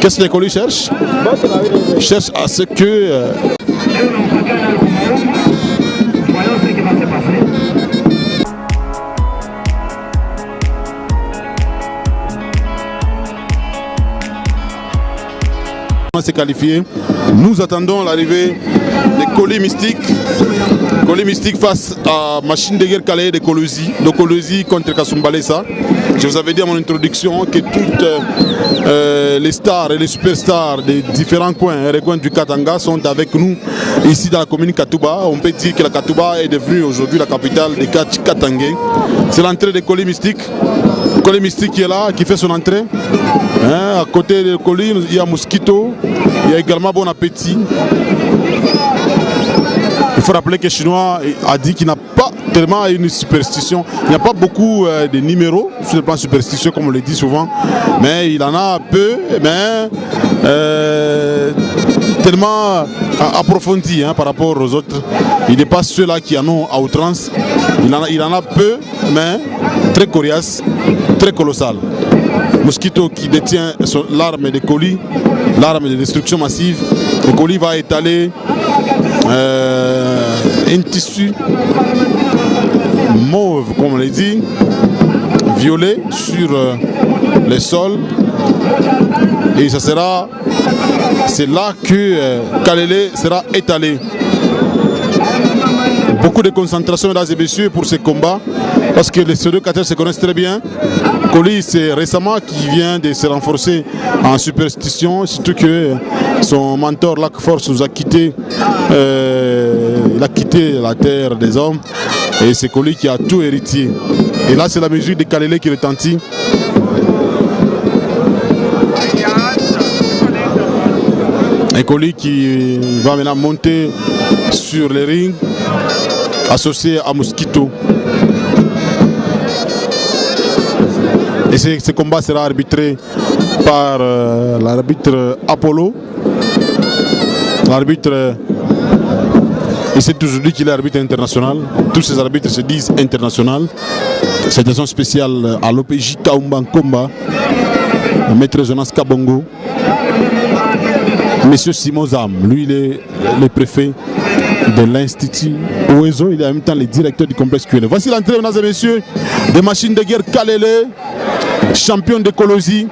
Qu'est-ce que les colis cherchent? Ils cherchent à ce que... s'est qualifié. Nous attendons l'arrivée des colis mystiques. Colis mystiques face à Machine de guerre Calais de Kolosi contre Kasumbalesa. Je vous avais dit à mon introduction que toutes les stars et les superstars des différents coins et recoins du Katanga sont avec nous ici dans la commune Katouba. On peut dire que la Katouba est devenue aujourd'hui la capitale des Katangais. C'est l'entrée des colis mystiques. Colis mystique qui est là, qui fait son entrée. À côté des colis, il y a Mosquito. Il y a également Bon Appétit. Il faut rappeler que le Chinois a dit qu'il n'a pas tellement une superstition. Il n'y a pas beaucoup de numéros sur le plan superstitieux, comme on le dit souvent. Mais il en a peu, mais tellement approfondi par rapport aux autres. Il n'est pas ceux-là qui en ont à outrance. Il en a peu, mais très coriace, très colossal. Mosquito qui détient l'arme des colis, l'arme de destruction massive. Le colis va étaler un tissu mauve, comme on l'a dit, violet sur les sols. Et c'est là que Kalele sera étalé. Beaucoup de concentration, mesdames et messieurs, pour ces combats, parce que les deux catcheurs se connaissent très bien. Colis, c'est récemment qui vient de se renforcer en superstition, surtout que son mentor Lac Force nous a quitté, il a quitté la terre des hommes, et c'est Colis qui a tout hérité. Et là, c'est la musique de Kalele qui retentit. Un Colis qui va maintenant monter sur les rings, associé à Mosquito. Et ce combat sera arbitré par l'arbitre Apollo. L'arbitre, il sait aujourd'hui qu'il est arbitre international. Tous ces arbitres se disent international. Cette édition spéciale à l'OPJ Kaumban Komba, maître Jonas Kabongo. Monsieur Simon Zam, lui il est le préfet de l'Institut Oezo, il est en même temps le directeur du complexe QL. Voici l'entrée, mesdames et messieurs, des machines de guerre Kalele, champion de Kolosi,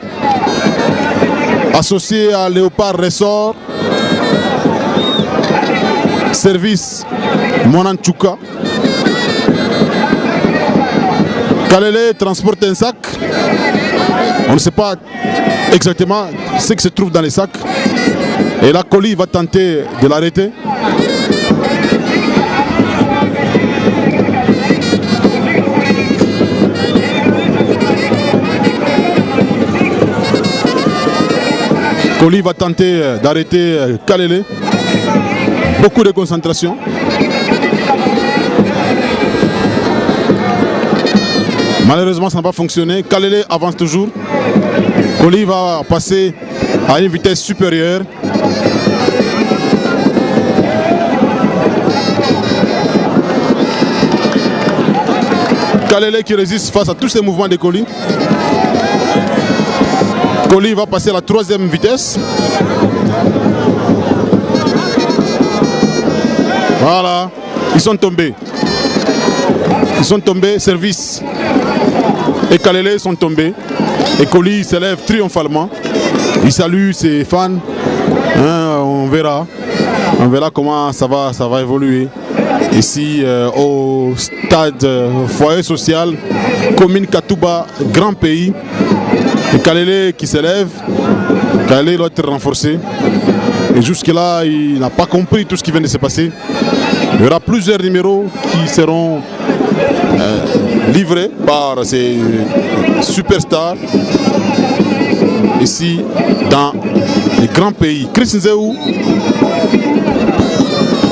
associé à Léopard Ressort, service Monanchuka. Kalele transporte un sac, on ne sait pas exactement ce qui se trouve dans les sacs. Et là, Colis va tenter de l'arrêter. Colis va tenter d'arrêter Kalele. Beaucoup de concentration. Malheureusement, ça n'a pas fonctionné. Kalele avance toujours. Colis va passer à une vitesse supérieure. Kalele qui résiste face à tous ces mouvements de Colis. Colis va passer à la troisième vitesse. Voilà, ils sont tombés. Ils sont tombés, service. Et Kalele sont tombés. Et Colis s'élève triomphalement. Il salue ses fans. On verra comment ça va évoluer. Ici au stade foyer social, commune Katouba, grand pays. Et Kalele qui s'élève, Kalele doit être renforcé. Et jusque-là, il n'a pas compris tout ce qui vient de se passer. Il y aura plusieurs numéros qui seront livrés par ces superstars ici dans les grands pays. Chris Nzeu,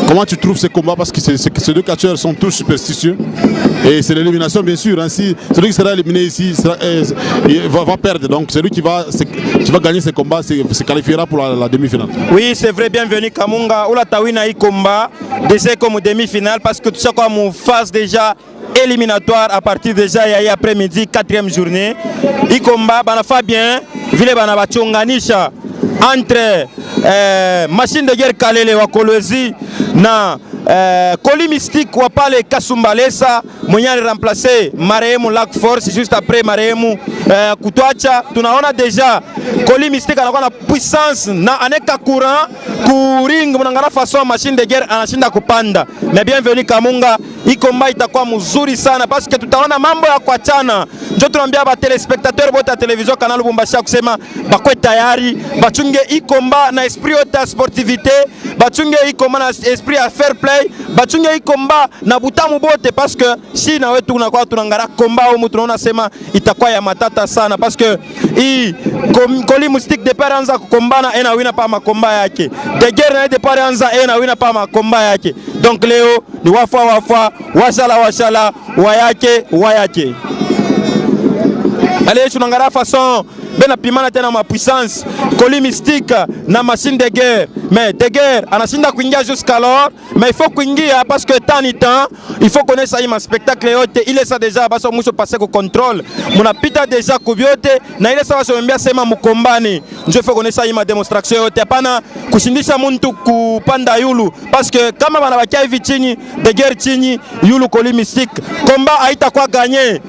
comment tu trouves ces combats? Parce que ces deux catcheurs sont tous superstitieux. Et c'est l'élimination bien sûr. Si celui qui sera éliminé ici va perdre. Donc celui qui va gagner ces combats se qualifiera pour la demi-finale. Oui, c'est vrai, bienvenue Kamunga. Oula Tawina combat déjà comme demi-finale parce que tout ça comme on phase déjà éliminatoire à partir déjà hier après-midi, 4e journée. Il combat bana Fabien, Vile bana Bachonganisha. entre machine de guerre Kalele wa Kolwezi na Colis Mystique wa pale Kasumbalesa mwenye remplacé marehemu Lac Force juste après marehemu Kutwacha. Tunaona deja Colis Mystique anakuwa na puissance na aneka courant kuring mnangana façon machine de guerre anashinda kupanda. Mais bienvenue Kamunga, hii combat itakuwa mzuri sana parce que tutaona mambo ya kuachana. Ndio tunaambia ba telespectateurs wote ya television Canal Lubumbashi kusema bakwe tayari bachunge hii combat na esprit ya sportivité, bachunge hii combat na esprit ya fair play, bachunge hii combat na butamu bote parce que si na wetu tunakuwa tunangara combat au tunaona sema itakuwa ya matata sana parce que hii Colis Mystique de paranza kukombana ena wina pa makomba yake. De guerre na de paranza ena wina pa makomba yake. Donc leo ni wafa washala wayake. Allez, tunangara façon bena pimana tena ma puissance Colis Mystique na machine de guerre, mais de guerre anashinda kuingia jusqu'alors, mais il faut kuingia parce que temps ni temps il faut connaître ça ma spectacle yote il est ça déjà baso mwisho passer au contrôle munapita déjà kubyote na ile sawa sombia sema mkombani ndio faut connaître ça ma démonstration yote hapana kushindisha mtu kupanda yulu parce que kama wanabakia hivi chini de guerre chini yulu Colis Mystique combat haitakuwa gagné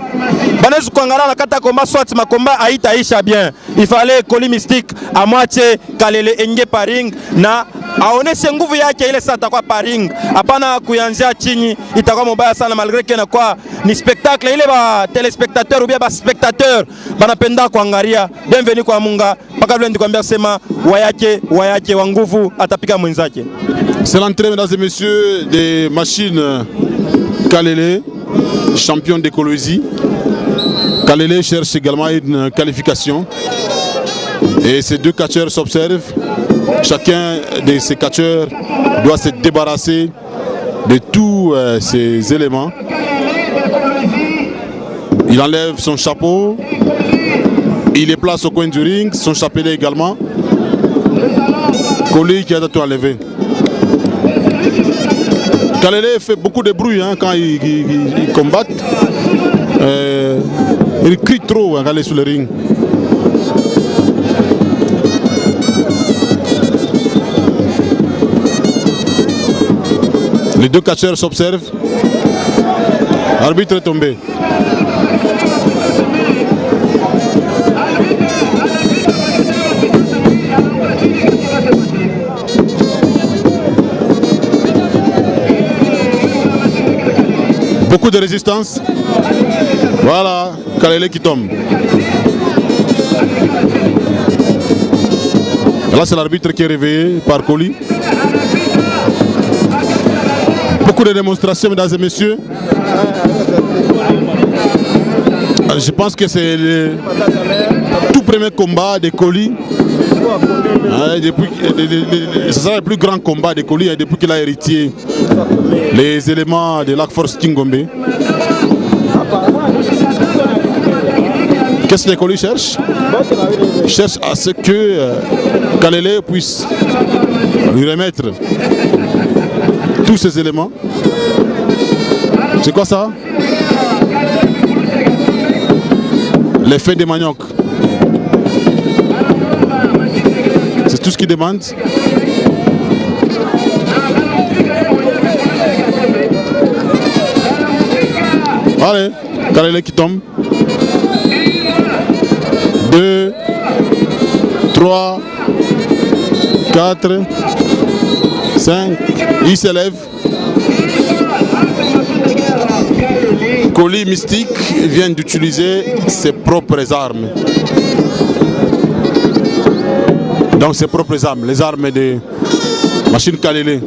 banazu kuangana na kata combat soit ma combat haitaisha bien. Il fallait Colis Mystique à moitié Kalele enge paring na aoneshe nguvu yake ile sasa atakuwa paring hapana kuanzia chini itakuwa mbaya sana malgré que na kwa ni spectacle ile ba telespectateur ou bien ba spectateur banapenda kuangalia. Bienvenue kwa Munga mpaka vile ndikwambia sema wayake wa nguvu atapika mwenzake. C'est l'entrée mesdames et messieurs des machines Kalele, champion de Kolwezi. Kalele cherche également une qualification et ces deux catcheurs s'observent. Chacun de ces catcheurs doit se débarrasser de tous ces éléments. Il enlève son chapeau, il les place au coin du ring, son chapelet également. Colis qui a tout enlevé. Kalele fait beaucoup de bruit quand il combat. Il crie trop quand il est sur le ring. Les deux catcheurs s'observent. L'arbitre est tombé. Beaucoup de résistance. Voilà, Kalele qui tombe. Là, c'est l'arbitre qui est réveillé par Colis. Beaucoup de démonstrations, mesdames et messieurs. Je pense que c'est le tout premier combat de Colis. Ce sera le plus grand combat de Colis depuis qu'il a hérité les éléments de Lac Force Kingombe. Qu'est-ce que Colis cherche? Il cherche à ce que Kalele puisse lui remettre tous ces éléments. C'est quoi ça? L'effet des maniocs. C'est tout ce qu'il demande. Allez, Kalele qui tombe. 2, 3, 4, 5. Il s'élève. Colis Mystique vient d'utiliser ses propres armes. Donc ses propres armes, les armes de machine Kalele.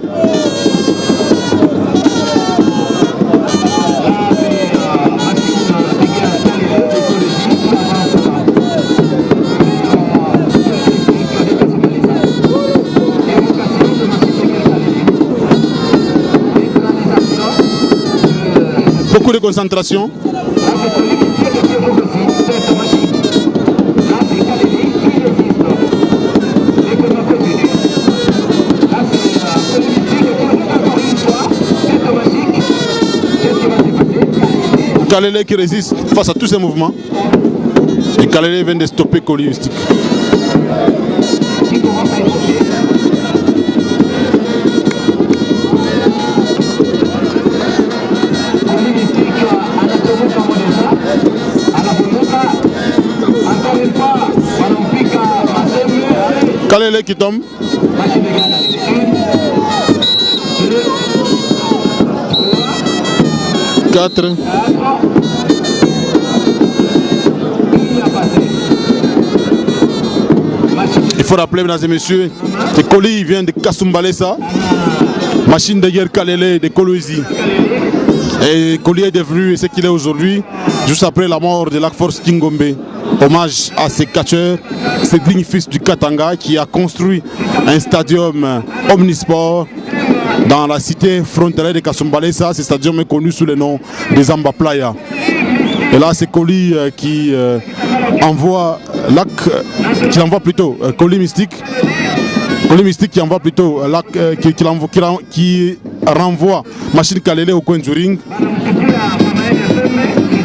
Beaucoup de concentration. Kalele qui résiste face à tous ces mouvements. Et Kalele vient de stopper Colis Mystique. Kalele qui tombe. Quatre. Il faut rappeler, mesdames et messieurs, que Koli vient de Kasumbalesa, machine de guerre Kalele de Kolwezi. Et Koli est devenu ce qu'il est aujourd'hui, juste après la mort de l'Ac Force Kingombe. Hommage à ces catcheurs, ces dignes fils du Katanga qui a construit un stadium omnisport dans la cité frontalière de Kasumbalesa. Ce stadium est connu sous le nom des Zamba Playa. Et là, c'est Koli qui envoie Koli Mystique. Koli Mystique qui envoie plutôt qui renvoie Machine Kalele au coin du ring.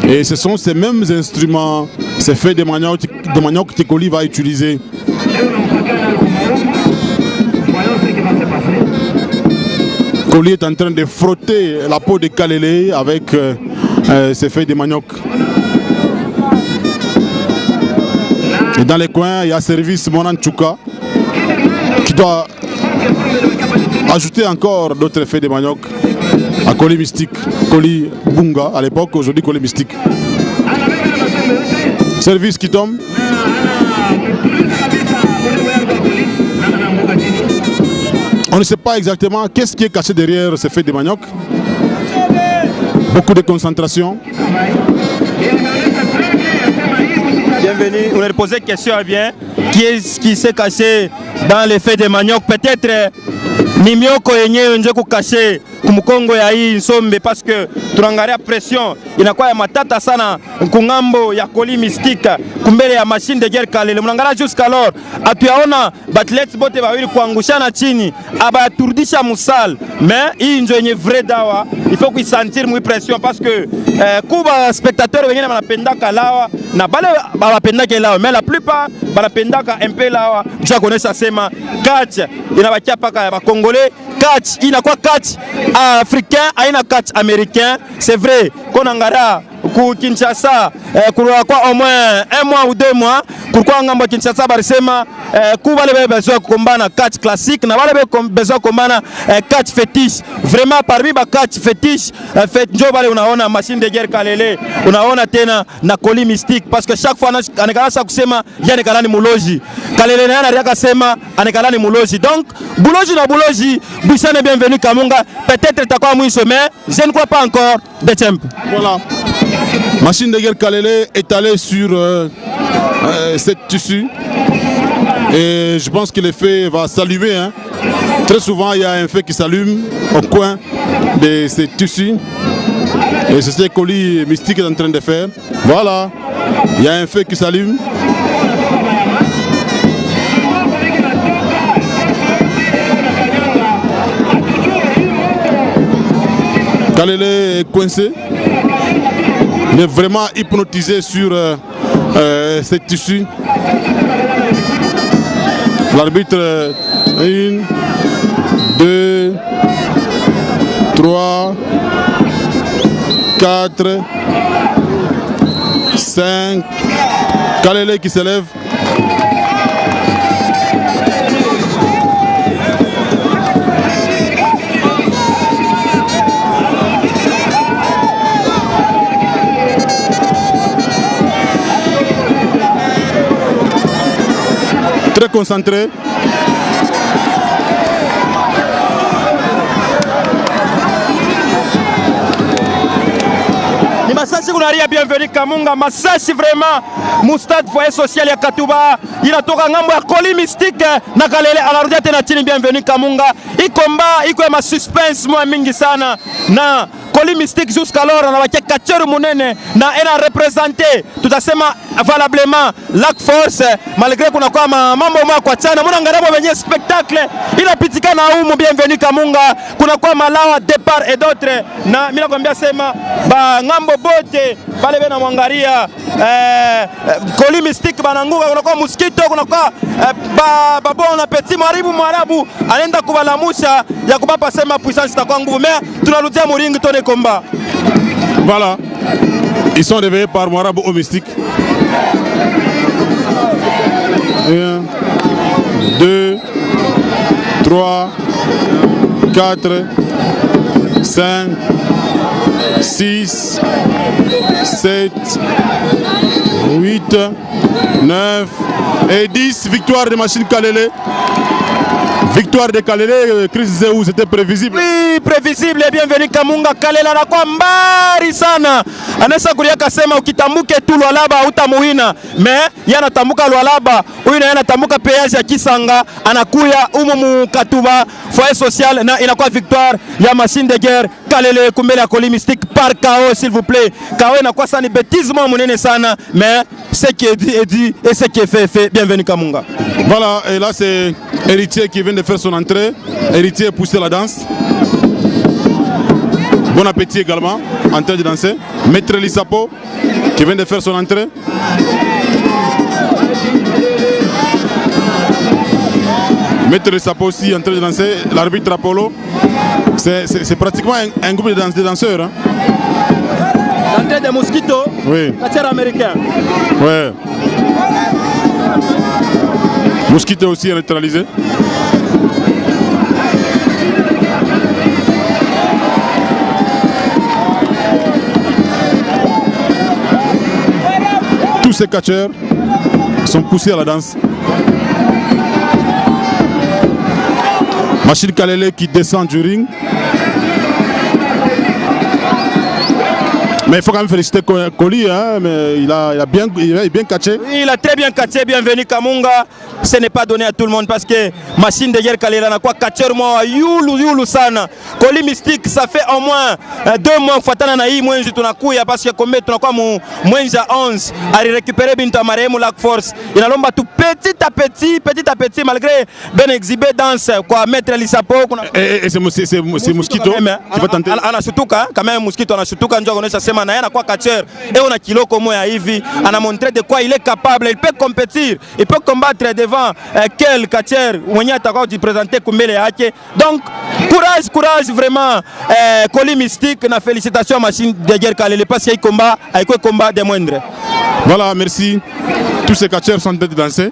Et ce sont ces mêmes instruments, ces faits de manioc que Koli va utiliser. Koli est en train de frotter la peau de Kalele avec ces feuilles de manioc. Et dans les coins, il y a service Monan Chouka qui doit ajouter encore d'autres feuilles de manioc à Koli Mystique, Koli Bunga à l'époque, aujourd'hui Koli Mystique. Service qui tombe. On ne sait pas exactement qu'est-ce qui est caché derrière ces feuilles de manioc. Beaucoup de concentration. Bienvenue, on a posé une question bien. Qui est-ce qui s'est caché dans les feuilles de manioc? Peut-être Nimioko yenyewe nje kucaché kumkongo ya hii nsombe parce que tunaangalia pression inakuwa ya matata sana kungambo ya Koli Mystique kumbele ya machine de guerre Kalele. Mnaangalia jusqu'alors atuyaona batlets bote bawili kuangushana chini abaturudisha musal, mais hii ndio yenye vrai dawa. Il faut kuisentir mwi pression parce que kuba spectateurs wengine wanapendaka lawa na bale bapendaka lawa, mais la plupart banapendaka un peu lawa. Je connais ça sema catch inabakia paka ya bakongolais. Catch inakuwa catch africain aina catch américain. C'est vrai qu'on angara ku Kinshasa kwa au moins 1 mois ou 2 mois pourquoi ngambo Kinshasa barisema ku bale besoin kombana catch classique na bale besoin kombana catch fétiche. Vraiment parmi ba catch fétiche fait njo bale unaona machine de guerre Kalele, unaona tena na Koli Mystique parce que chaque fois anekala sa kusema yani kalani muloji Kalele na riaka sema anekalani muloji. Donc buloji na buloji Boussane bienvenue Kamunga, peut-être takwa mwisho mais je ne crois pas encore de temp. Voilà. Machine de guerre Kalele est allée sur cette tissu et je pense que l'effet va s'allumer. Hein. Très souvent il y a un feu qui s'allume au coin de ces tissus et c'est ce que Koli Mystique est en train de faire. Voilà, il y a un feu qui s'allume. Kalele est coincé. Il est vraiment hypnotisé sur ces tissus. L'arbitre, 1, 2, 3, 4, 5. Kalele qui s'élève. Très concentré. Ni masashi kunaria bienvenue Kamunga, masashi vraiment Moustad foyer social ya Katuba inatoka ngambo ya Koli Mystique na Kalele anarudia tena chini. Bienvenue Kamunga, ikomba iko ya suspense mwa mingi sana na Koli Mystique jusqu'alors anabakia kachero munene na ena représenter tutasema valablement l'Ac Force malgré kuna kwa mambo mwa kwa chana mwana ngarabo wenye spectacle inapitikana humu. Bienvenue Kamunga, kuna kwa malawa départ et d'autres na mimi nakwambia sema ba ngambo bote pale bena mwangaria Koli Mystique bananguka, kuna kwa mosquito, kuna kwa babon na petit mwaribu mwarabu anaenda kubalamusha ya kubapa sema puissance itakuwa nguvu, mais tunarudia muringi tone combat. Voilà, ils sont réveillés par Mwarabu au Mystique. 1, 2, 4, 5, 6, 7, 8, 9 et 10. Victoire de Machine Kalele. Victoire de Kalele, Chris Zéou, c'était prévisible. Oui, prévisible. Bienvenue Kamunga. Kalele anakuwa mbari sana. Anaweza kulia kasema ukitambuke tu Lualaba utamuina. Me yana tambuka Lualaba, huyu na yana tambuka peage ya Kisanga, anakuya umu Katuba, foyer social na inakuwa victoire ya Machine de guerre Kalele kumbele ya Koli Mystique par KO s'il vous plaît. KO inakuwa sana bêtisement munene sana, mais ce qui est dit et ce qui est fait. Bienvenue Kamunga. Voilà, et là c'est Héritier qui vient de faire son entrée. Héritier poussé la danse. Bon appétit également, en train de danser. Maître Lissapo qui vient de faire son entrée. Maître Lissapo aussi en train de danser. L'arbitre Apollo. C'est pratiquement un groupe de danseurs. Hein. L'entrée de Mosquito, oui. Catcher américain. Ouais. Mosquito aussi est neutralisé. Tous ces catcheurs sont poussés à la danse. Machine Kalele qui descend du ring. Mais il faut quand même féliciter Koli, hein, mais il a bien catché. Oui, il a très bien catché. Bienvenue Kamunga. Ce n'est pas donné à tout le monde parce que Machine de guerre Kalele n'a quoi catcher moi yulu sana. Koli Mystique, ça fait au moins 2 mois fatana na hii mwenzi tunakuya parce que comme tunakuwa mwenzi 11 ali récupérer bintu marehemu Lac Force. Inalomba tu petit à petit malgré ben exhibé danse kwa Maître Lissapo. Et c'est Mosquito qui va tenter. Anashutuka quand même Mosquito anashutuka njoo anaonyesha sema na yeye anakuwa catcher et on a kiloko moya hivi ana montré de quoi il est capable, il peut compétir, il peut combattre devant quel catcher mwenye atakao jipresenter kumbele yake. Donc courage vraiment Koli Mystique na félicitations Machine de guerre Kalele parce qu'il combat avec combat des moindres. Voilà, merci. Tous ces catcheurs sont en train de danser.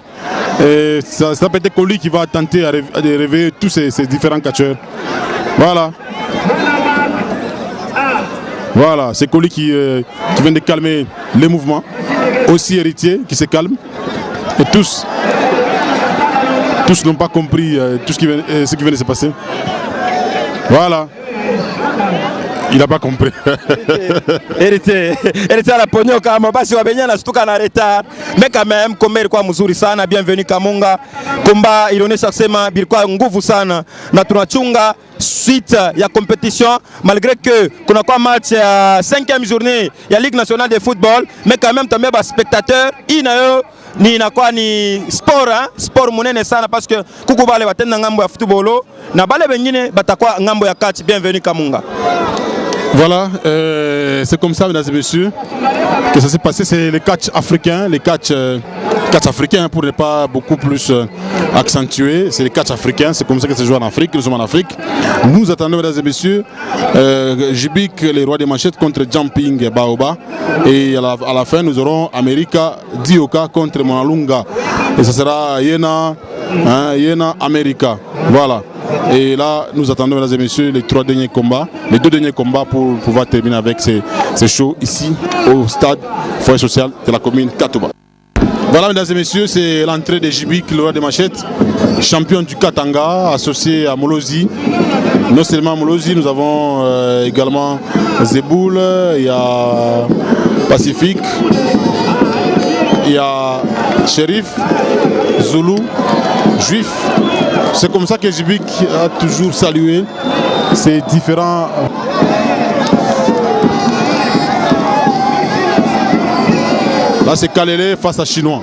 Et ça peut être Koli qui va tenter de réveiller tous ces différents catcheurs. Voilà. Voilà, c'est Koli qui vient de calmer les mouvements. Aussi Héritier qui se calme. Et tous n'ont pas compris ce qui vient de se passer. Voilà. Il n'a pas compris. Héritier à la pognon kama basi wabenya na stuka na retard. Mais quand même kombe ilikuwa mzuri sana. Bienvenue Kamunga. Komba ilionyesha kusema bilikuwa nguvu sana na tunachunga suite ya compétition malgré que kuna kwa match ya 5e journée ya Ligue nationale de football, mais quand même tambeba spectateur inayo ni inakuwa ni sport hein? Sport munene sana parce que kuku bale batenda ngambo ya football na bale bengine batakuwa ngambo ya catch. Bienvenue Kamunga. Voilà, c'est comme ça, mesdames et messieurs, que ça s'est passé. C'est les catch africains, les catch africains pour ne pas beaucoup plus accentuer. C'est les catch africains, c'est comme ça que ça se joue en Afrique. Nous sommes en Afrique. Nous attendons, mesdames et messieurs, Jibik, les rois des manchettes contre Jumping Baoba. Et à la fin, nous aurons America Dioka contre Monalunga. Et ça sera Yena America. Voilà. Et là, nous attendons, mesdames et messieurs, les 2 derniers combats pour pouvoir terminer avec ces shows ici au stade foyer social de la commune Katuba. Voilà, mesdames et messieurs, c'est l'entrée de Jibik, le roi des machettes, champion du Katanga, associé à Molozi. Non seulement Molozi, nous avons également Zeboul, il y a Pacifique, il y a Shérif, Zoulou, Juif. C'est comme ça que Jibik a toujours salué ces différents... Là c'est Kalele face à Chinois.